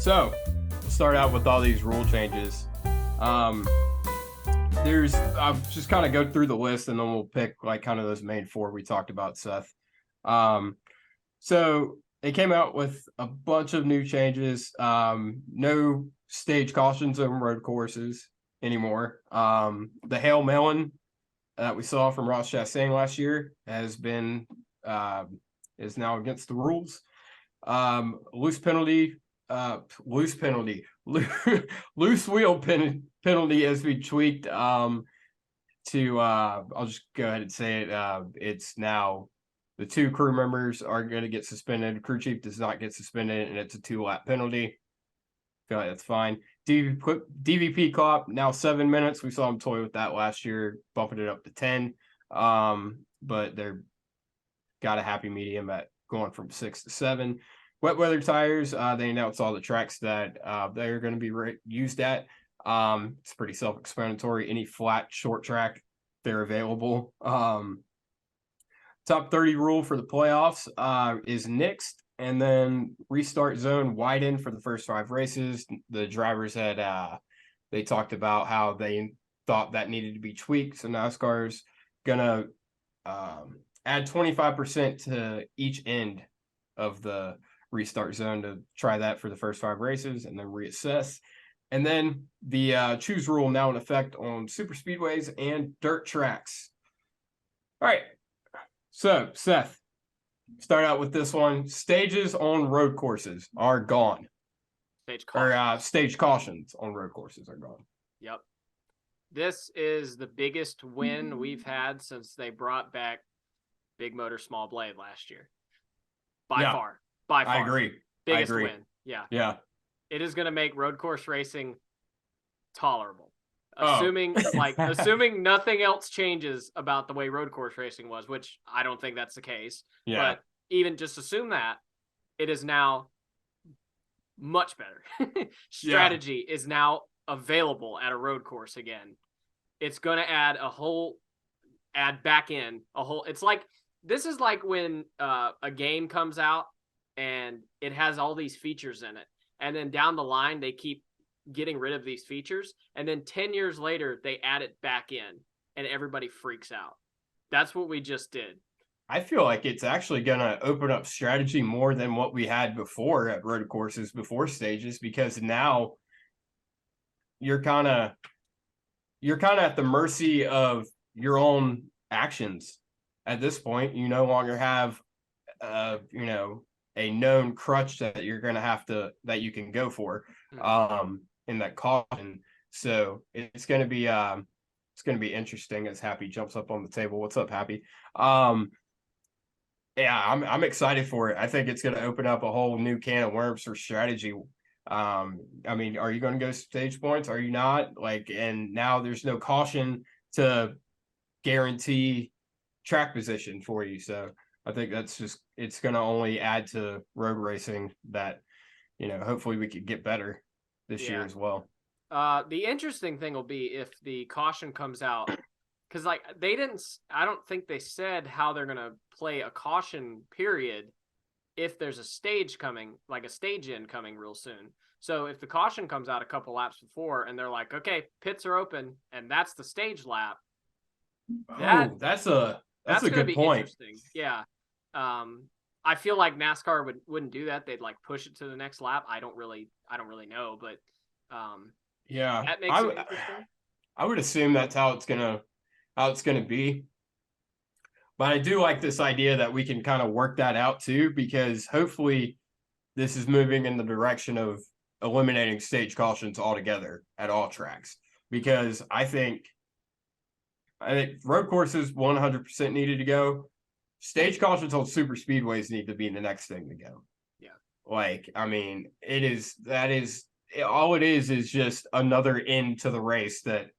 So, we'll start out with all these rule changes. Um, I'll just kind of go through the list and then we'll pick like kind of those main four we talked about, Seth. Um, so it came out with a bunch of new changes. No stage cautions on road courses anymore. The Hail Melon that we saw from Ross Chastain last year has been is now against the rules. Loose penalty, loose penalty, loose wheel penalty has been tweaked to I'll just go ahead and say it. It's now the two crew members are going to get suspended. Crew chief does not get suspended, and it's a 2-lap penalty. I feel like that's fine. DVP clock now 7 minutes. We saw him toy with that last year, bumping it up to 10. But they're got a happy medium at going from 6 to 7. Wet weather tires, they announced all the tracks that they're going to be used at. It's pretty self-explanatory. Any flat short track, they're available. Top 30 rule for the playoffs is nixed, and then restart zone widened for the first 5 races. The drivers had they talked about how they thought that needed to be tweaked. So NASCAR's gonna add 25% to each end of the restart zone to try that for the first 5 races and then reassess. And then the choose rule now in effect on super speedways and dirt tracks. All right. So, Seth, start out with this one. Stages on road courses are gone. Stage cautions on road courses are gone. Yep. This is the biggest win we've had since they brought back Big Motor Small Blade last year. By far. I agree. Biggest win. Yeah. Yeah. It is going to make road course racing tolerable. Assuming nothing else changes about the way road course racing was, which I don't think that's the case. Yeah. But even just assume that, it is now much better. Strategy is now available at a road course again. It's going to add back in a whole. This is like when a game comes out and it has all these features in it. And then down the line, they keep getting rid of these features, and then 10 years later they add it back in and everybody freaks out. That's what we just did. I feel like it's actually going to open up strategy more than what we had before at road courses before stages, because now you're kind of at the mercy of your own actions at this point. You no longer have a known crutch that you're going to have to that you can go for in that caution. So it's going to be interesting as Happy jumps up on the table. What's up, Happy? I'm excited for it. I think it's going to open up a whole new can of worms for strategy. I mean, are you going to go stage points? Are you not? And now there's no caution to guarantee track position for you. So I think it's going to only add to road racing that, hopefully we could get better this year as well. The interesting thing will be if the caution comes out, because I don't think they said how they're going to play a caution period if there's a stage coming, like a stage in coming real soon. So if the caution comes out a couple laps before and they're like, okay, pits are open and that's the stage lap. That's a good point. Yeah. I feel like NASCAR wouldn't do that. They'd push it to the next lap. I don't really know, but that makes it interesting. I would assume that's how it's gonna be. But I do like this idea that we can kind of work that out too, because hopefully this is moving in the direction of eliminating stage cautions altogether at all tracks. Because I think road courses 100% needed to go. Stage cautions on super speedways need to be the next thing to go. Yeah. All it is just another end to the race that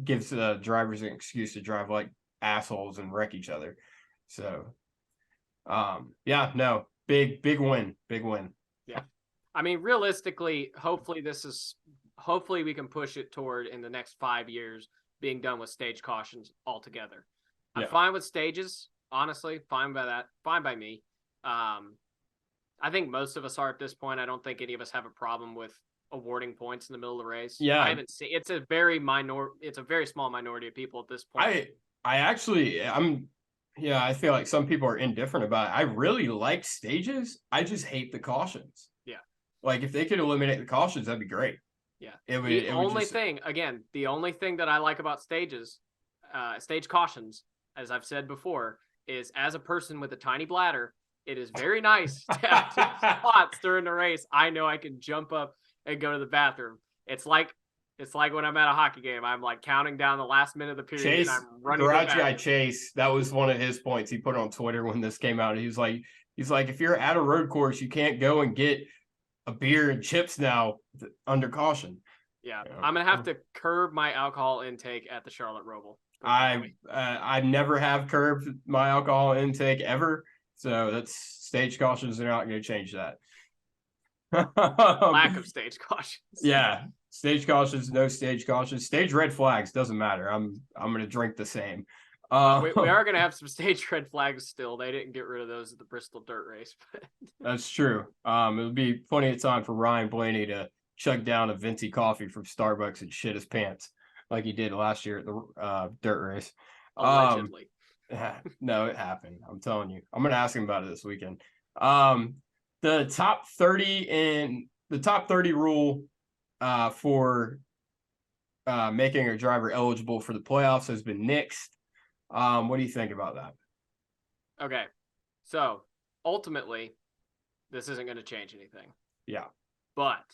gives the drivers an excuse to drive like assholes and wreck each other. So, big win. Yeah. I mean, realistically, hopefully we can push it toward in the next 5 years being done with stage cautions altogether. I'm fine with stages. Honestly, fine by that. Fine by me. I think most of us are at this point. I don't think any of us have a problem with awarding points in the middle of the race. Yeah. I haven't seen it's a very small minority of people at this point. I feel like some people are indifferent about it. I really like stages. I just hate the cautions. Yeah. Like if they could eliminate the cautions, that'd be great. Yeah. The only thing that I like about stage cautions, as I've said before, is as a person with a tiny bladder, it is very nice to have two spots during the race. I know I can jump up and go to the bathroom. It's like when I'm at a hockey game. I'm like counting down the last minute of the period Chase, and I'm running. garage guy Chase, that was one of his points he put on Twitter when this came out. He's like, if you're at a road course, you can't go and get a beer and chips now under caution. Yeah, I'm gonna have to curb my alcohol intake at the Charlotte Roval. I never have curbed my alcohol intake ever, so that's stage cautions are not going to change that. Lack of stage cautions. Yeah, stage cautions, no stage cautions, stage red flags doesn't matter. I'm going to drink the same. We are going to have some stage red flags still. They didn't get rid of those at the Bristol Dirt Race. But... That's true. It'll be plenty of time for Ryan Blaney to chug down a venti coffee from Starbucks and shit his pants like he did last year at the dirt race. Allegedly. No, it happened. I'm telling you. I'm going to ask him about it this weekend. The top 30 rule for making a driver eligible for the playoffs has been nixed. What do you think about that? Okay. So, ultimately, this isn't going to change anything. Yeah. But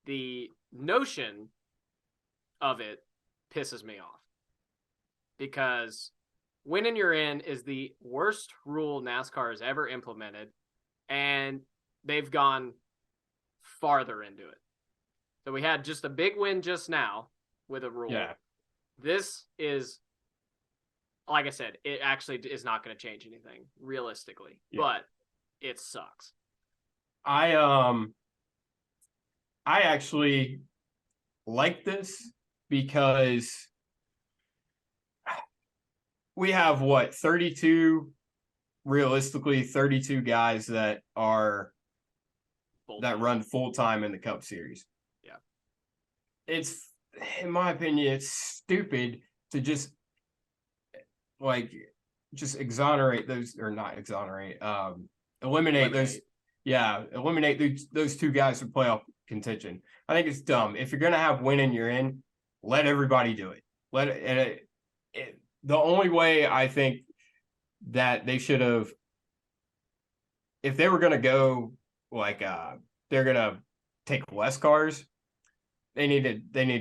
the notion of it pisses me off. Because winning you're in is the worst rule NASCAR has ever implemented. And they've gone farther into it. So we had just a big win just now with a rule. Yeah. This is, like I said, it actually is not going to change anything realistically, but it sucks. I actually like this because we have 32 guys that run full time in the Cup Series. Yeah. It's, in my opinion, it's stupid to just exonerate those, or not exonerate, eliminate those. Yeah, eliminate those two guys from playoff contention. I think it's dumb. If you're gonna have winning, you're in. Let everybody do it. The only way I think that they should have, if they were gonna go they're gonna take less cars, they need to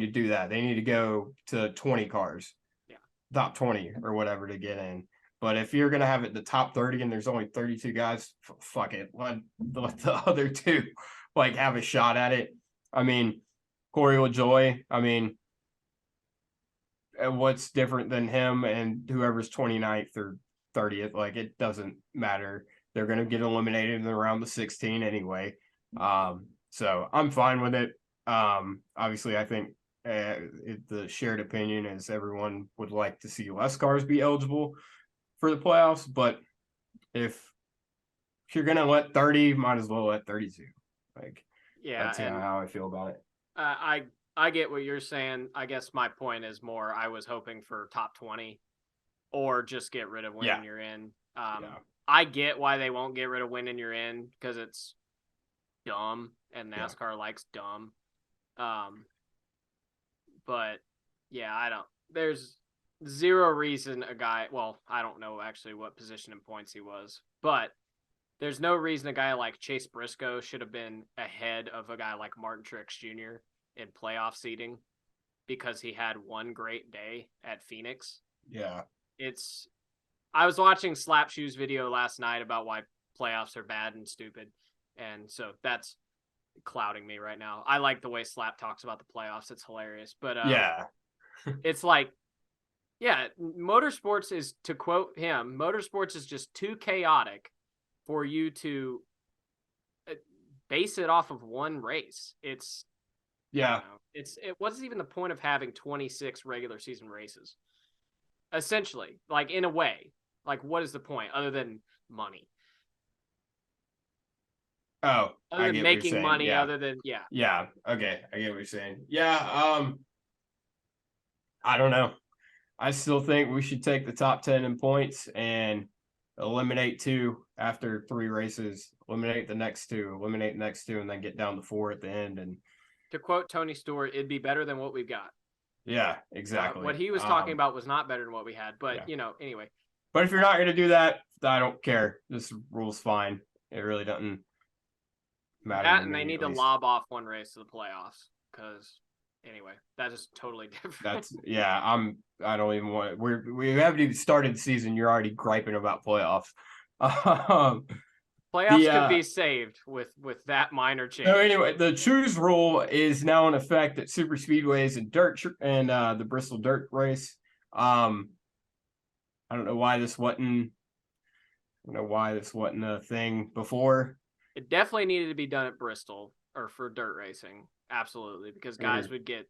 do that. They need to go to 20 cars, top 20 or whatever to get in. But if you're gonna have it the top 30 and there's only 32 guys, fuck it. Let the other two have a shot at it. I mean, Corey LaJoy, what's different than him and whoever's 29th or 30th? It doesn't matter. They're gonna get eliminated in around the 16 anyway. So I'm fine with it. Obviously, I think the shared opinion is everyone would like to see less cars be eligible for the playoffs, but if you're gonna let 30, might as well let 32. That's how I feel about it. I get what you're saying. I guess my point is more, I was hoping for top 20 or just get rid of winning you're in. I get why they won't get rid of winning you're in, because it's dumb and NASCAR likes dumb. But there's zero reason a guy, I don't know actually what position in points he was, but there's no reason a guy like Chase Briscoe should have been ahead of a guy like Martin Truex Jr. in playoff seeding because he had one great day at Phoenix. Yeah. I was watching Slap Shoe's video last night about why playoffs are bad and stupid. And so that's clouding me right now. I like the way Slap talks about the playoffs. It's hilarious. But it's motorsports is, to quote him, motorsports is just too chaotic for you to base it off of one race. What's even the point of having 26 regular season races? Essentially, in a way, what is the point other than money? Oh, other I than get what you're making saying. money, Yeah. other than Yeah. Okay. I get what you're saying. Yeah. I don't know. I still think we should take the top 10 in points and eliminate two after three races, eliminate the next two, eliminate the next two, and then get down to four at the end. And to quote Tony Stewart, it'd be better than what we've got. yeah, exactly. What he was talking about was not better than what we had, but yeah. Anyway. But if you're not going to do that, I don't care. This rule's fine. It really doesn't matter That to and me. they need At to least. lob off one race to the playoffs because anyway, that is totally different. That's yeah. I don't even want. We haven't even started the season. You're already griping about playoffs. Playoffs could be saved with that minor change. So anyway, the choose rule is now in effect at super speedways and the Bristol dirt race. I don't know why this wasn't. I don't know why this wasn't a thing before. It definitely needed to be done at Bristol or for dirt racing, absolutely, because guys would get.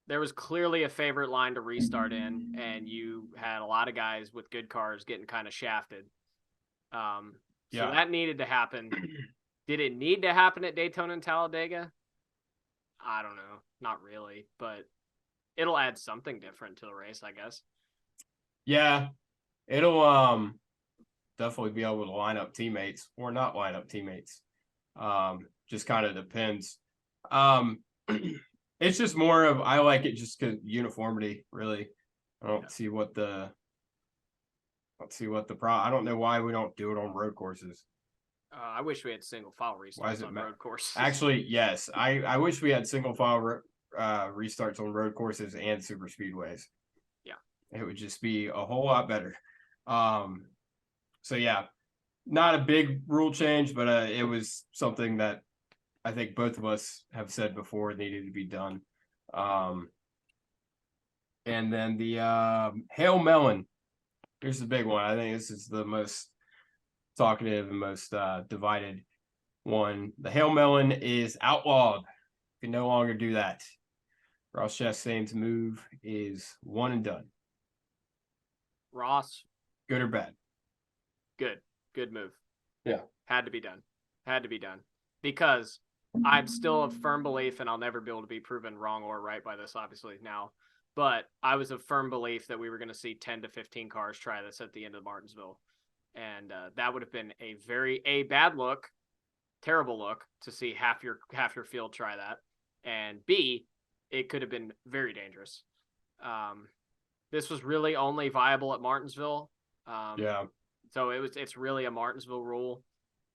There was clearly a favorite line to restart in, and you had a lot of guys with good cars getting kind of shafted. So that needed to happen. Did it need to happen at Daytona and Talladega? I don't know. Not really, but it'll add something different to the race, I guess. Yeah. It'll definitely be able to line up teammates or not line up teammates. Just kind of depends. It's just more of I like it just because uniformity, really. I don't see what the problem. I don't know why we don't do it on road courses. I wish we had single file restarts on road courses. Actually, yes. I wish we had single file restarts on road courses and super speedways. Yeah. It would just be a whole lot better. So yeah, not a big rule change, but it was something that I think both of us have said before needed to be done. And then the Hail Melon. Here's the big one. I think this is the most talkative and most divided one. The Hail Melon is outlawed. You can no longer do that. Ross Chastain's move is one and done. Ross, good or bad? Good move. Yeah. Had to be done. Because I'm still of firm belief, and I'll never be able to be proven wrong or right by this, obviously, now. But I was of firm belief that we were going to see 10 to 15 cars try this at the end of Martinsville. And that would have been a bad look, terrible look to see half your field try that. And B, it could have been very dangerous. This was really only viable at Martinsville. Yeah. So it's really a Martinsville rule.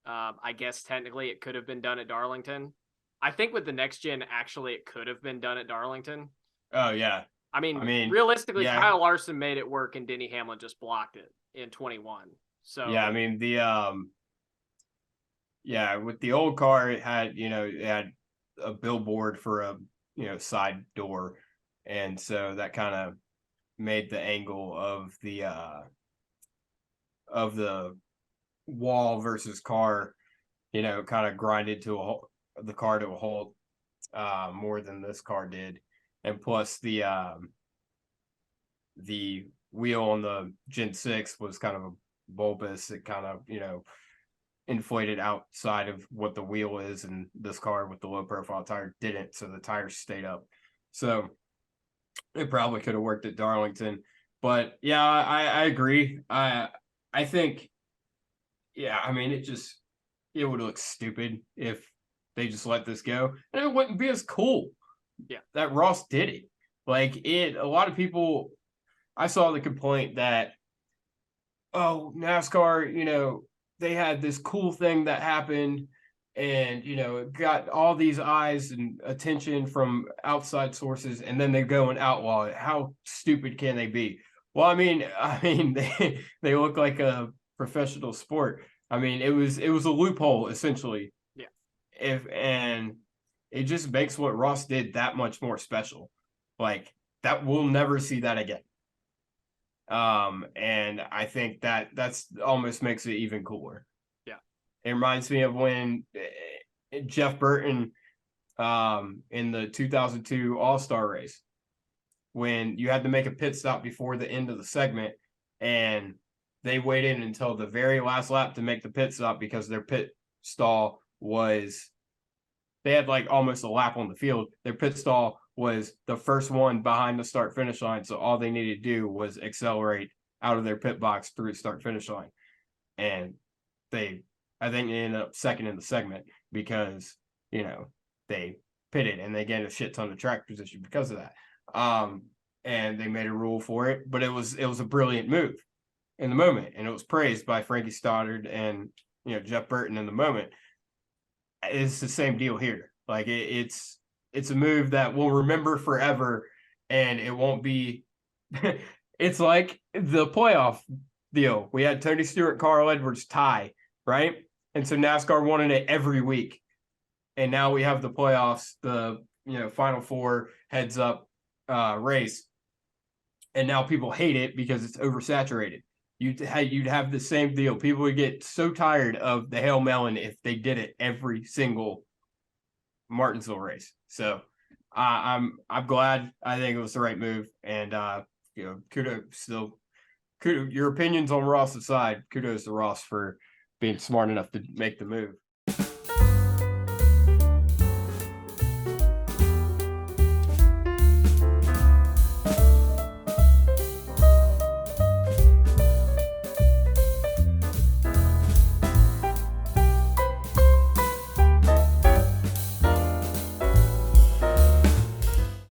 I guess technically it could have been done at Darlington. I think with the next gen, actually, it could have been done at Darlington. Oh, yeah. I mean realistically, yeah. Kyle Larson made it work and Denny Hamlin just blocked it in 21. So yeah, I mean with the old car, it had a billboard for a side door, and so that kind of made the angle of the wall versus car, kind of grinded to the car to a halt more than this car did, and plus the wheel on the Gen 6 was kind of bulbous. It kind of inflated outside of what the wheel is, and this car with the low profile tire didn't, so the tires stayed up. So it probably could have worked at Darlington, but yeah, I agree. I think I mean it would look stupid if they just let this go, and it wouldn't be as cool. Yeah, that Ross did it. Like a lot of people, I saw the complaint that, oh, NASCAR, they had this cool thing that happened, and it got all these eyes and attention from outside sources, and then they go and outlaw it. How stupid can they be? Well, I mean they look like a professional sport. I mean, it was a loophole essentially. Yeah. And it just makes what Ross did that much more special. Like that, we'll never see that again. And I think that's almost makes it even cooler. Yeah. It reminds me of when Jeff Burton in the 2002 All-Star race, when you had to make a pit stop before the end of the segment, and they waited until the very last lap to make the pit stop because their pit stall was they had like almost a lap on the field. Their pit stall was the first one behind the start finish line. So all they needed to do was accelerate out of their pit box through start finish line. And I think they ended up second in the segment because, they pitted and they gained a shit ton of track position because of that. And they made a rule for it, but it was a brilliant move in the moment, and it was praised by Frankie Stoddard and Jeff Burton in the moment. It's the same deal here. Like it's a move that we'll remember forever, and it won't be. It's like the playoff deal. We had Tony Stewart, Carl Edwards tie, right? And so NASCAR wanted it every week, and now we have the playoffs, the Final Four heads up race, and now people hate it because it's oversaturated. You'd have the same deal. People would get so tired of the Hail Melon if they did it every single Martinsville race. So I'm glad. I think it was the right move, and kudos. Your opinions on Ross aside, kudos to Ross for being smart enough to make the move.